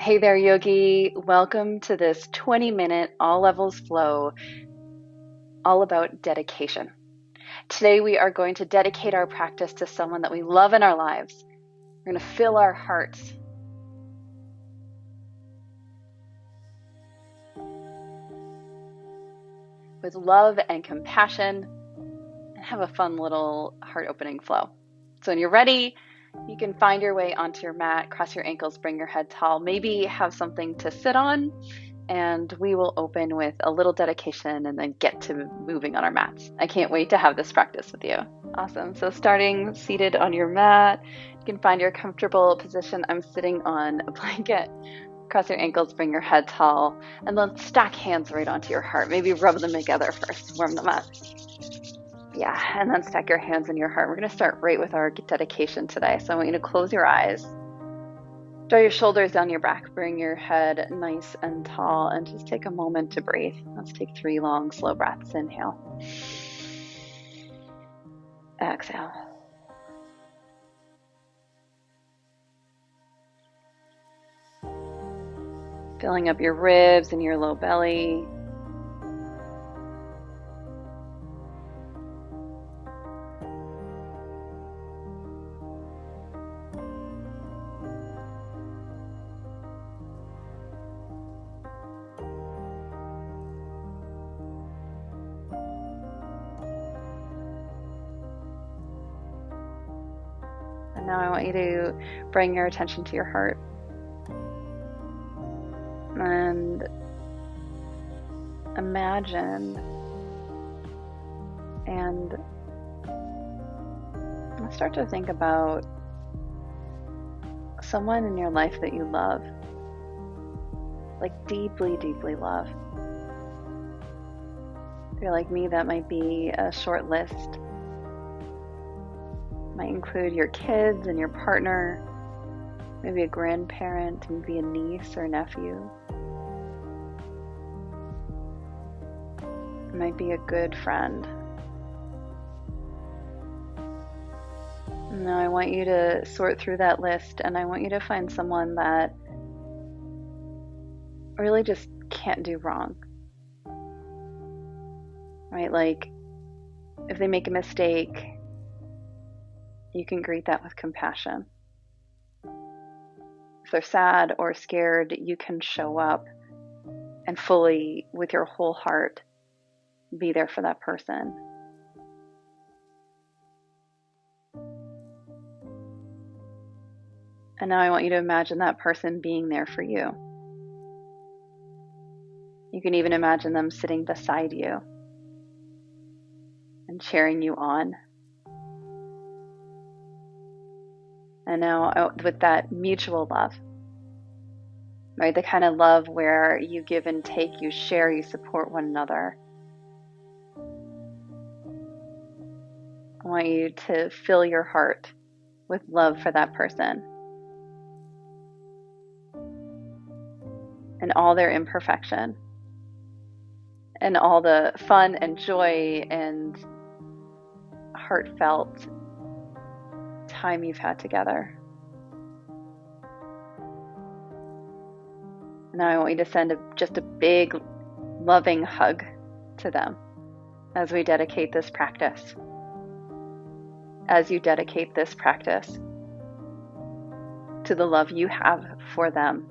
Hey there, yogi. Welcome to this 20-minute all levels flow, all about dedication. Today, we are going to dedicate our practice to someone that we love in our lives. We're going to fill our hearts with love and compassion and have a fun little heart opening flow. So, when you're ready, you can find your way onto your mat, cross your ankles, bring your head tall, maybe have something to sit on. And we will open with a little dedication and then get to moving on our mats. I can't wait to have this practice with you. Awesome. So starting seated on your mat, you can find your comfortable position. I'm sitting on a blanket. Cross your ankles, bring your head tall, and then stack hands right onto your heart. Maybe rub them together first, warm them up. Yeah, and then stack your hands in your heart. We're going to start right with our dedication today. So I want you to close your eyes. Draw your shoulders down your back, bring your head nice and tall, and just take a moment to breathe. Let's take 3 long, slow breaths. Inhale. Exhale. Filling up your ribs and your low belly. And now I want you to bring your attention to your heart. And imagine and start to think about someone in your life that you love, like deeply, deeply love. If you're like me, that might be a short list. Might include your kids and your partner, maybe a grandparent, maybe a niece or nephew. It might be a good friend. Now I want you to sort through that list, and I want you to find someone that really just can't do wrong. Right? Like, if they make a mistake, you can greet that with compassion. If they're sad or scared, you can show up and fully, with your whole heart, be there for that person. And now I want you to imagine that person being there for you. You can even imagine them sitting beside you and cheering you on. And now with that mutual love, right? The kind of love where you give and take, you share, you support one another. I want you to fill your heart with love for that person and all their imperfection and all the fun and joy and heartfelt time you've had together. Now I want you to send just a big, loving hug to them as we dedicate this practice. As you dedicate this practice to the love you have for them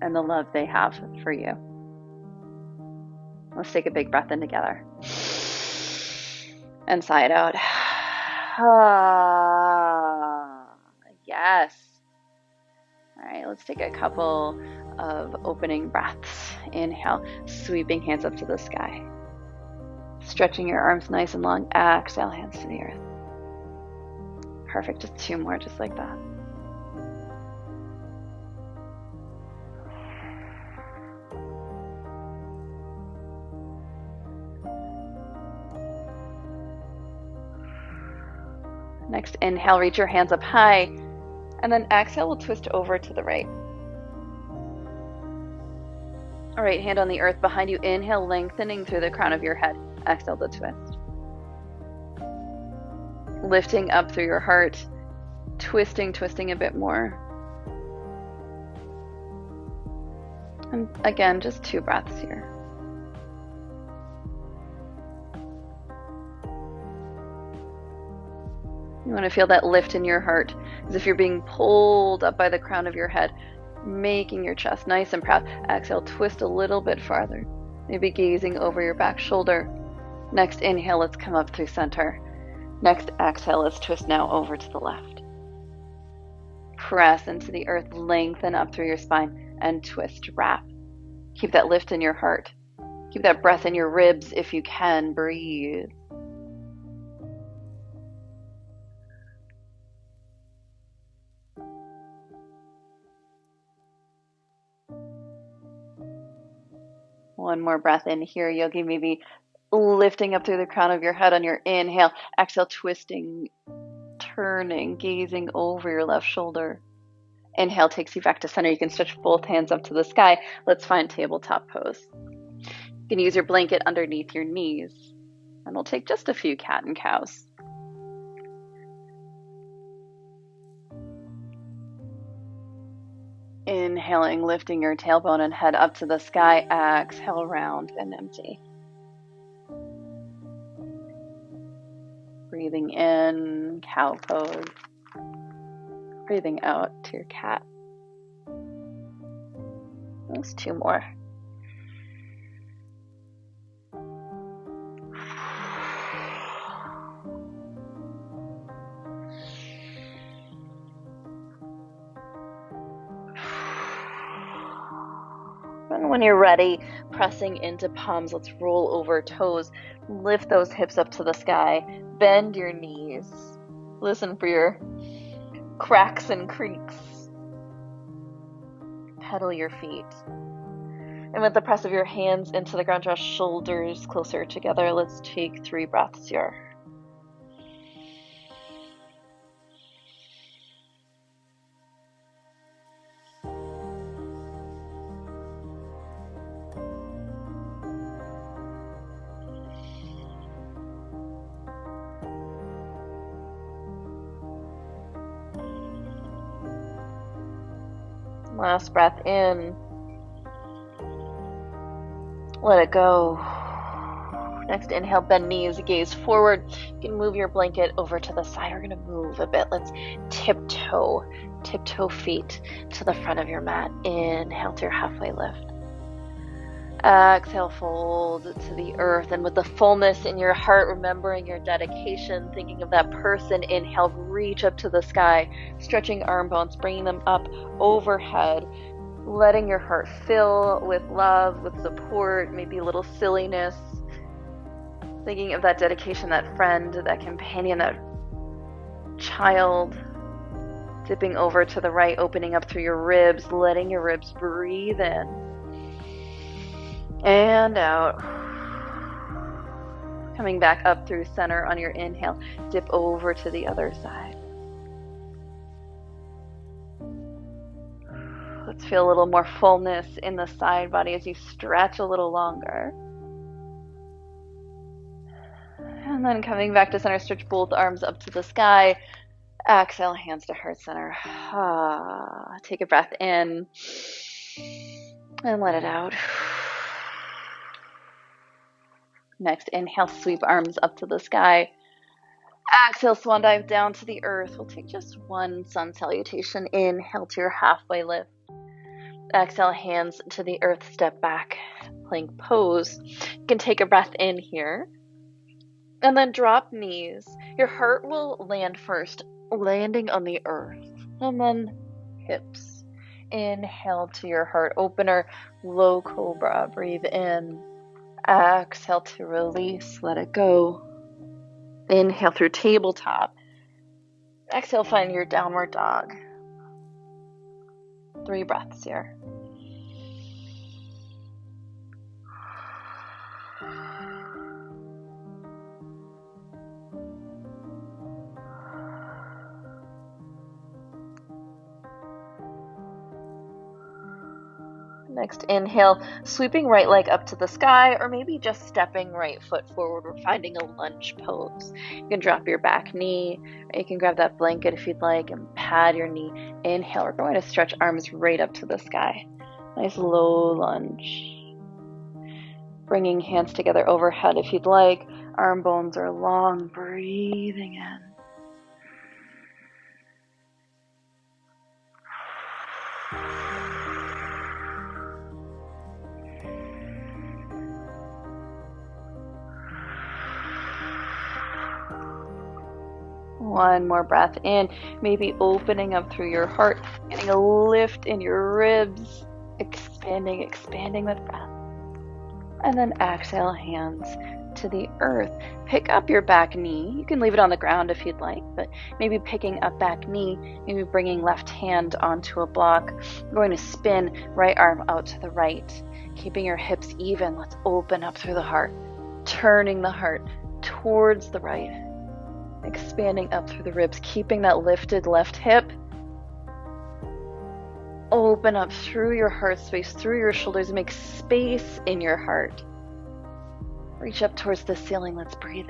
and the love they have for you. Let's take a big breath in together. And sigh it out. Yes. All right, let's take a couple of opening breaths. Inhale, sweeping hands up to the sky. Stretching your arms nice and long. Exhale, hands to the earth. Perfect, just 2 more, just like that. Next, inhale, reach your hands up high, and then exhale, we'll twist over to the right. All right, hand on the earth behind you. Inhale, lengthening through the crown of your head. Exhale to twist. Lifting up through your heart, twisting a bit more. And again, just 2 breaths here. You want to feel that lift in your heart, as if you're being pulled up by the crown of your head, making your chest nice and proud. Exhale, twist a little bit farther, maybe gazing over your back shoulder. Next inhale, let's come up through center. Next exhale, let's twist now over to the left. Press into the earth, lengthen up through your spine, and twist, wrap. Keep that lift in your heart. Keep that breath in your ribs if you can. Breathe. One more breath in here, yogi. Maybe lifting up through the crown of your head on your inhale. Exhale, twisting, turning, gazing over your left shoulder. Inhale takes you back to center. You can stretch both hands up to the sky. Let's find tabletop pose. You can use your blanket underneath your knees. And we'll take just a few cat and cows. Inhaling, lifting your tailbone and head up to the sky. Exhale, round and empty. Breathing in, cow pose. Breathing out to your cat. There's 2 more. And when you're ready, pressing into palms, let's roll over toes. Lift those hips up to the sky. Bend your knees. Listen for your cracks and creaks. Pedal your feet. And with the press of your hands into the ground, draw shoulders closer together. Let's take 3 breaths here. Last breath in. Let it go. Next inhale, bend knees, gaze forward. You can move your blanket over to the side. We're going to move a bit. Let's tiptoe feet to the front of your mat. Inhale to your halfway lift. Exhale, fold to the earth. And with the fullness in your heart, remembering your dedication, thinking of that person, inhale, reach up to the sky, stretching arm bones, bringing them up overhead, letting your heart fill with love, with support, maybe a little silliness, thinking of that dedication, that friend, that companion, that child. Dipping over to the right, opening up through your ribs, letting your ribs breathe in. And out. Coming back up through center on your inhale. Dip over to the other side. Let's feel a little more fullness in the side body as you stretch a little longer. And then coming back to center, stretch both arms up to the sky. Exhale, hands to heart center. Take a breath in and let it out. Next, inhale, sweep arms up to the sky. Exhale, swan dive down to the earth. We'll take just 1 sun salutation. Inhale to your halfway lift. Exhale, hands to the earth, step back, plank pose. You can take a breath in here. And then drop knees. Your heart will land first, landing on the earth. And then hips. Inhale to your heart opener, low cobra. Breathe in. Exhale to release, let it go. Inhale through tabletop. Exhale, find your downward dog. 3 breaths here. Next inhale, sweeping right leg up to the sky, or maybe just stepping right foot forward. We're finding a lunge pose. You can drop your back knee, or you can grab that blanket if you'd like and pad your knee. Inhale, we're going to stretch arms right up to the sky. Nice low lunge. Bringing hands together overhead if you'd like. Arm bones are long. Breathing in. One more breath in, maybe opening up through your heart, getting a lift in your ribs, expanding with breath. And then exhale, hands to the earth. Pick up your back knee. You can leave it on the ground if you'd like, but maybe picking up back knee, maybe bringing left hand onto a block. We're going to spin right arm out to the right, keeping your hips even. Let's open up through the heart, turning the heart towards the right. Expanding up through the ribs, keeping that lifted left hip. Open up through your heart space, through your shoulders. Make space in your heart. Reach up towards the ceiling. Let's breathe.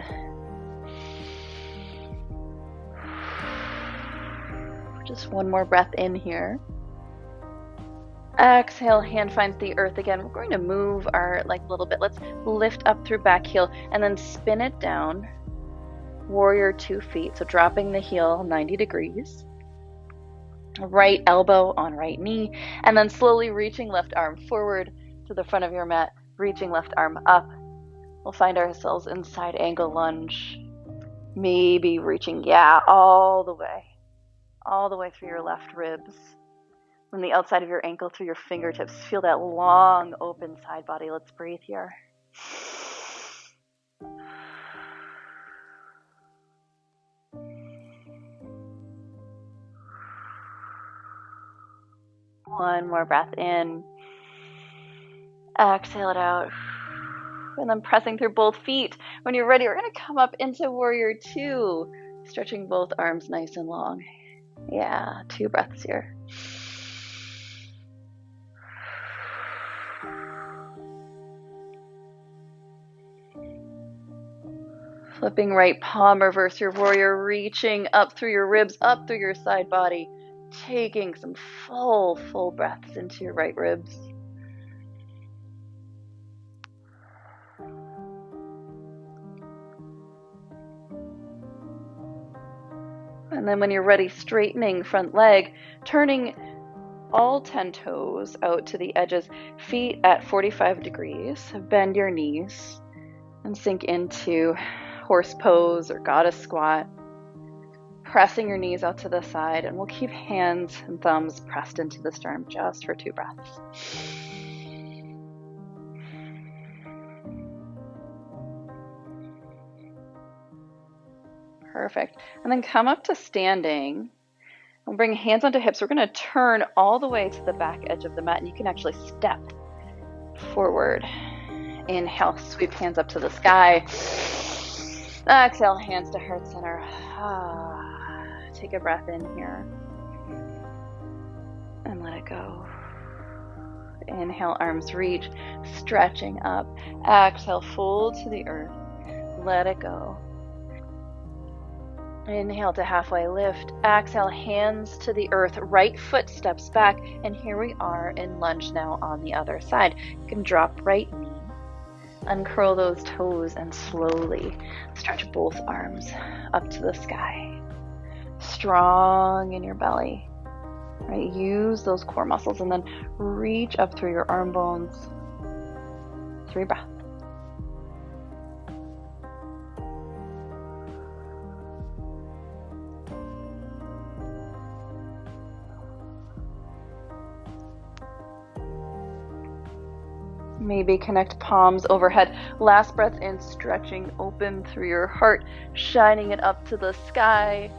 Just one more breath in here. Exhale, hand finds the earth again. We're going to move our leg a little bit. Let's lift up through back heel and then spin it down. Warrior 2 feet, so dropping the heel 90 degrees. Right elbow on right knee, and then slowly reaching left arm forward to the front of your mat, reaching left arm up. We'll find ourselves in side angle lunge. Maybe reaching, all the way through your left ribs. From the outside of your ankle through your fingertips. Feel that long open side body. Let's breathe here. One more breath in. Exhale it out. And then pressing through both feet. When you're ready, we're going to come up into Warrior 2. Stretching both arms nice and long. 2 breaths here. Flipping right palm, reverse your warrior, reaching up through your ribs, up through your side body. Taking some full breaths into your right ribs. And then when you're ready, straightening front leg, turning all 10 toes out to the edges, feet at 45 degrees. Bend your knees and sink into horse pose or goddess squat. Pressing your knees out to the side, and we'll keep hands and thumbs pressed into the sternum just for 2 breaths. Perfect. And then come up to standing. We'll bring hands onto hips. We're going to turn all the way to the back edge of the mat, and you can actually step forward. Inhale, sweep hands up to the sky. Exhale, hands to heart center. Take a breath in here. And let it go. Inhale, arms reach, stretching up. Exhale, fold to the earth. Let it go. Inhale to halfway lift. Exhale, hands to the earth. Right foot steps back. And here we are in lunge now on the other side. You can drop right knee. Uncurl those toes and slowly stretch both arms up to the sky. Strong in your belly. Right? Use those core muscles and then reach up through your arm bones. 3 breaths. Maybe connect palms overhead. Last breath in, stretching open through your heart, shining it up to the sky.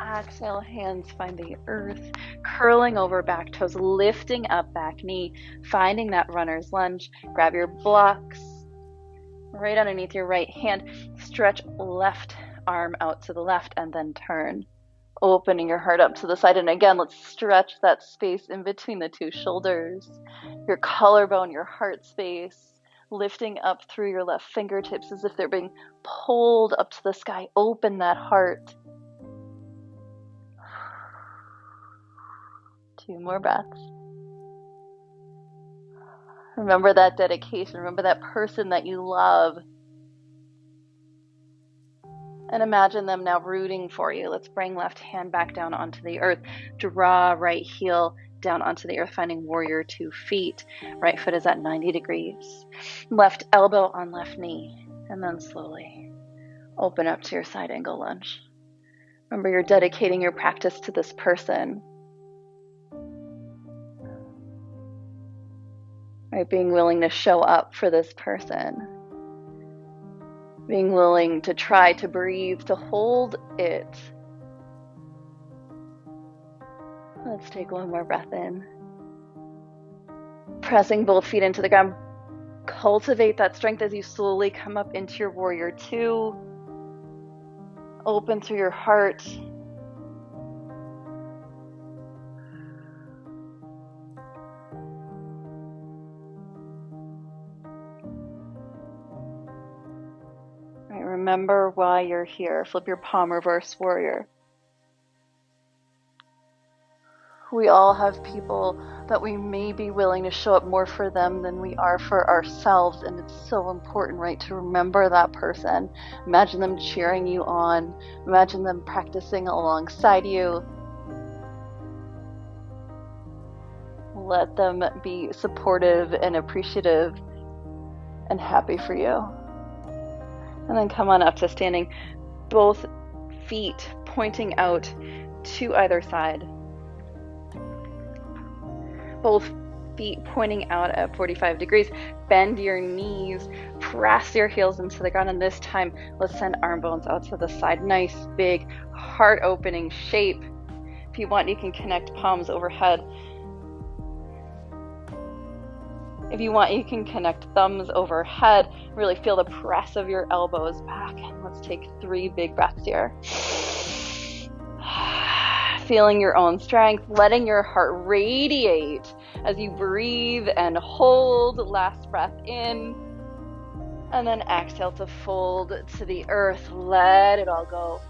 Exhale, hands find the earth, curling over back toes, lifting up back knee, finding that runner's lunge. Grab your blocks right underneath your right hand. Stretch left arm out to the left and then turn. Opening your heart up to the side. And again, let's stretch that space in between the 2 shoulders, your collarbone, your heart space, lifting up through your left fingertips as if they're being pulled up to the sky. Open that heart. 2 more breaths. Remember that dedication. Remember that person that you love. And imagine them now rooting for you. Let's bring left hand back down onto the earth. Draw right heel down onto the earth, finding warrior 2 feet. Right foot is at 90 degrees. Left elbow on left knee. And then slowly open up to your side angle lunge. Remember, you're dedicating your practice to this person. Right? Being willing to show up for this person. Being willing to try to breathe, to hold it. Let's take one more breath in. Pressing both feet into the ground. Cultivate that strength as you slowly come up into your warrior 2. Open through your heart. Right, remember why you're here. Flip your palm, reverse warrior. We all have people that we may be willing to show up more for them than we are for ourselves, and it's so important, right, to remember that person. Imagine them cheering you on. Imagine them practicing alongside you. Let them be supportive and appreciative and happy for you. And then come on up to standing, both feet pointing out to either side. Both feet pointing out at 45 degrees. Bend your knees, press your heels into the ground, and this time let's send arm bones out to the side. Nice, big, heart-opening shape. If you want, you can connect palms overhead. If you want, you can connect thumbs overhead. Really feel the press of your elbows back. And let's take 3 big breaths here. Feeling your own strength, letting your heart radiate as you breathe and hold. Last breath in. And then exhale to fold to the earth. Let it all go.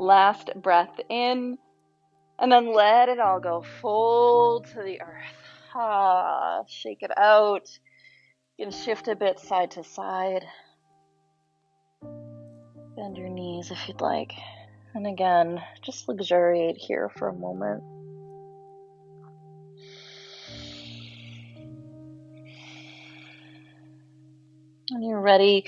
Last breath in, and then let it all go. Fold to the earth. Shake it out. You can shift a bit side to side. Bend your knees if you'd like. And again, just luxuriate here for a moment. When you're ready,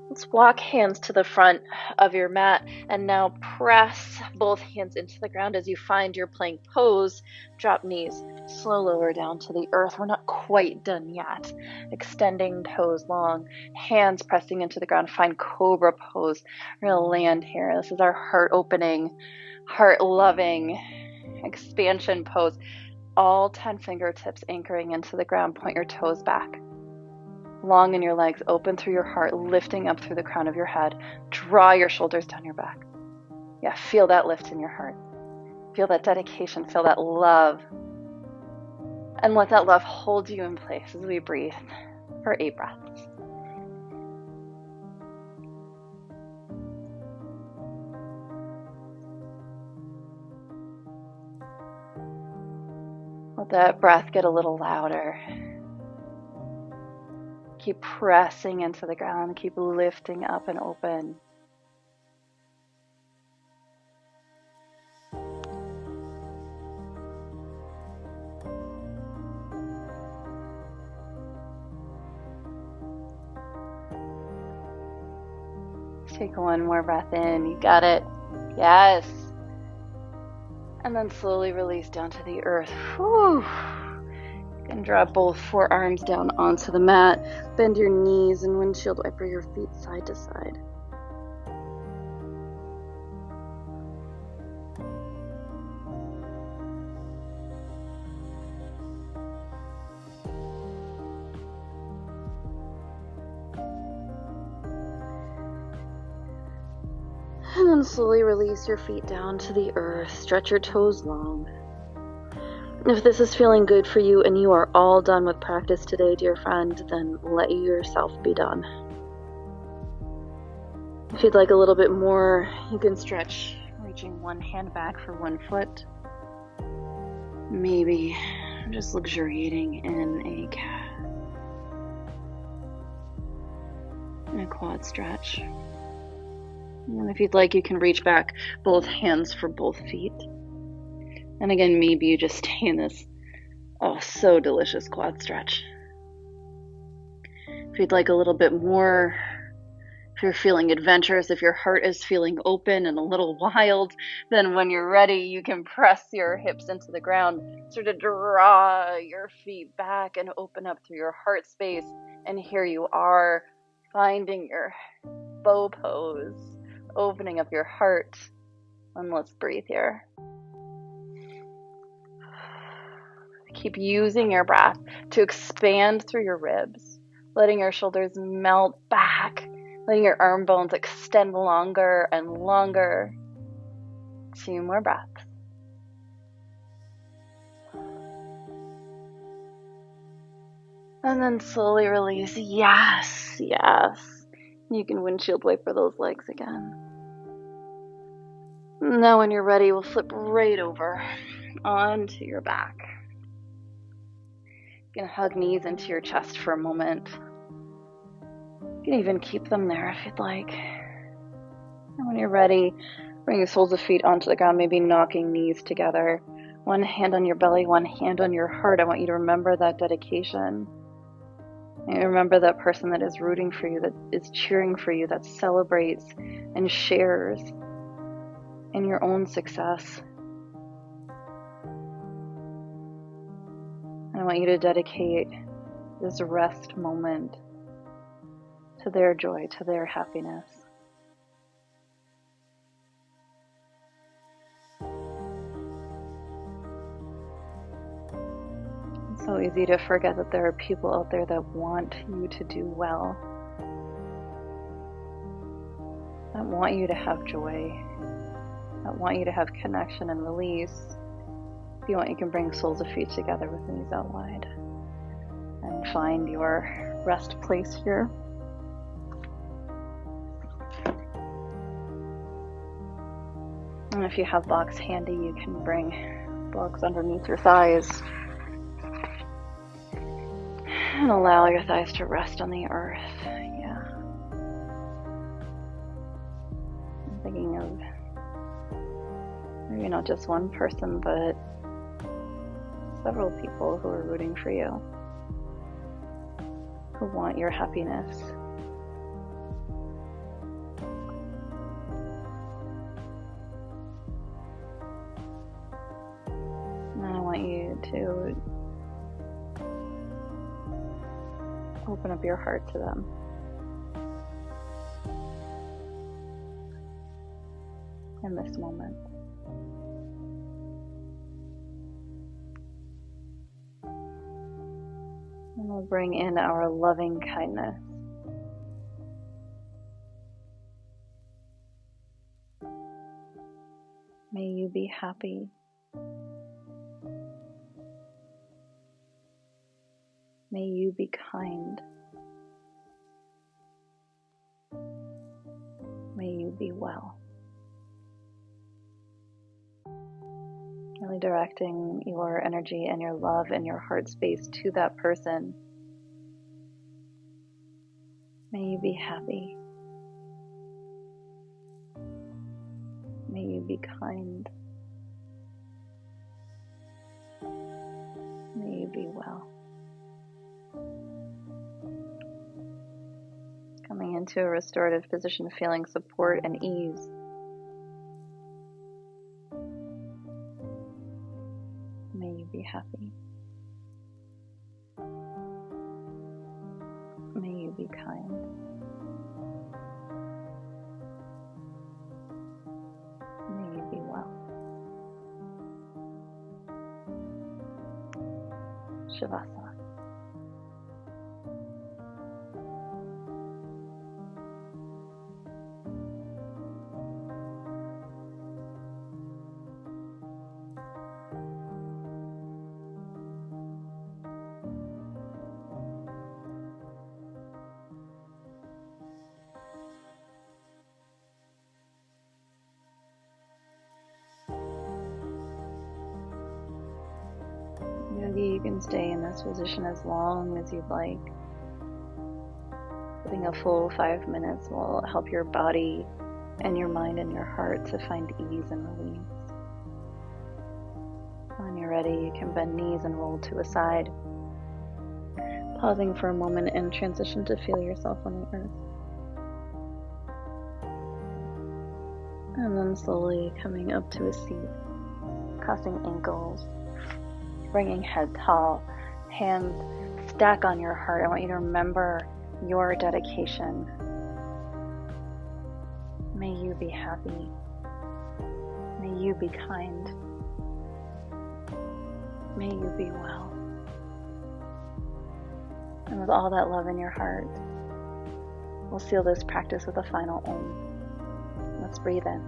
let's walk hands to the front of your mat and now press both hands into the ground as you find your plank pose. Drop knees, slow lower down to the earth. We're not quite done yet. Extending toes long, hands pressing into the ground. Find cobra pose. We're gonna land here. This is our heart opening, heart loving expansion pose. All 10 fingertips anchoring into the ground. Point your toes back. Long in your legs, open through your heart, lifting up through the crown of your head. Draw your shoulders down your back. Yeah, feel that lift in your heart. Feel that dedication, feel that love. And let that love hold you in place as we breathe for 8 breaths. Let that breath get a little louder. Keep pressing into the ground. Keep lifting up and open. Take one more breath in. You got it. Yes. And then slowly release down to the earth. Whew. And drop both forearms down onto the mat. Bend your knees and windshield wiper your feet side to side. And then slowly release your feet down to the earth. Stretch your toes long. If this is feeling good for you and you are all done with practice today, dear friend, then let yourself be done. If you'd like a little bit more, you can stretch, reaching one hand back for one foot. Maybe just luxuriating in a quad stretch. And if you'd like, you can reach back both hands for both feet. And again, maybe you just stay in this, so delicious quad stretch. If you'd like a little bit more, if you're feeling adventurous, if your heart is feeling open and a little wild, then when you're ready, you can press your hips into the ground, sort of draw your feet back and open up through your heart space. And here you are, finding your bow pose, opening up your heart. And let's breathe here. Keep using your breath to expand through your ribs, letting your shoulders melt back, letting your arm bones extend longer and longer. 2 more breaths. And then slowly release. Yes, yes. You can windshield wiper those legs again. Now when you're ready, we'll flip right over onto your back. You can hug knees into your chest for a moment. You can even keep them there if you'd like. And when you're ready, bring the soles of feet onto the ground, maybe knocking knees together. One hand on your belly, one hand on your heart. I want you to remember that dedication. And remember that person that is rooting for you, that is cheering for you, that celebrates and shares in your own success. And I want you to dedicate this rest moment to their joy, to their happiness. It's so easy to forget that there are people out there that want you to do well, that want you to have joy, that want you to have connection and release. If you want, you can bring soles of feet together with knees out wide and find your rest place here. And if you have blocks handy, you can bring blocks underneath your thighs and allow your thighs to rest on the earth. Yeah. I'm thinking of maybe not just one person, but several people who are rooting for you, who want your happiness. And I want you to open up your heart to them. In this moment. And we'll bring in our loving kindness. May you be happy. May you be kind. May you be well. Really directing your energy and your love and your heart space to that person. May you be happy. May you be kind. May you be well. Coming into a restorative position, feeling support and ease. May you be happy. May you be kind. May you be well. Shavasana. Yogi, you can stay in this position as long as you'd like. Giving a full 5 minutes will help your body and your mind and your heart to find ease and release. When you're ready, you can bend knees and roll to a side, pausing for a moment and transition to feel yourself on the earth. And then slowly coming up to a seat, crossing ankles, bringing head tall, hands stack on your heart. I want you to remember your dedication. May you be happy. May you be kind. May you be well. And with all that love in your heart, we'll seal this practice with a final Om. Let's breathe in.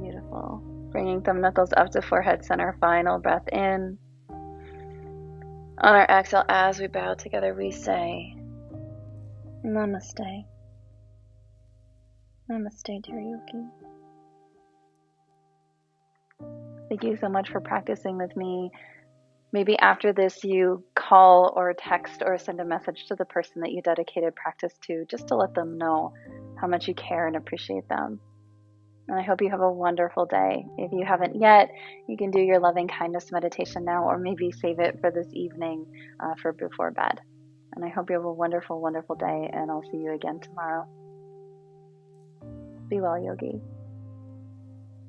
Beautiful. Bringing thumb knuckles up to forehead center. Final breath in. On our exhale, as we bow together, we say, Namaste. Namaste, dear yogi. Thank you so much for practicing with me. Maybe after this, you call or text or send a message to the person that you dedicated practice to, just to let them know how much you care and appreciate them. And I hope you have a wonderful day. If you haven't yet, you can do your loving kindness meditation now, or maybe save it for this evening for before bed. And I hope you have a wonderful, wonderful day, and I'll see you again tomorrow. Be well, yogi.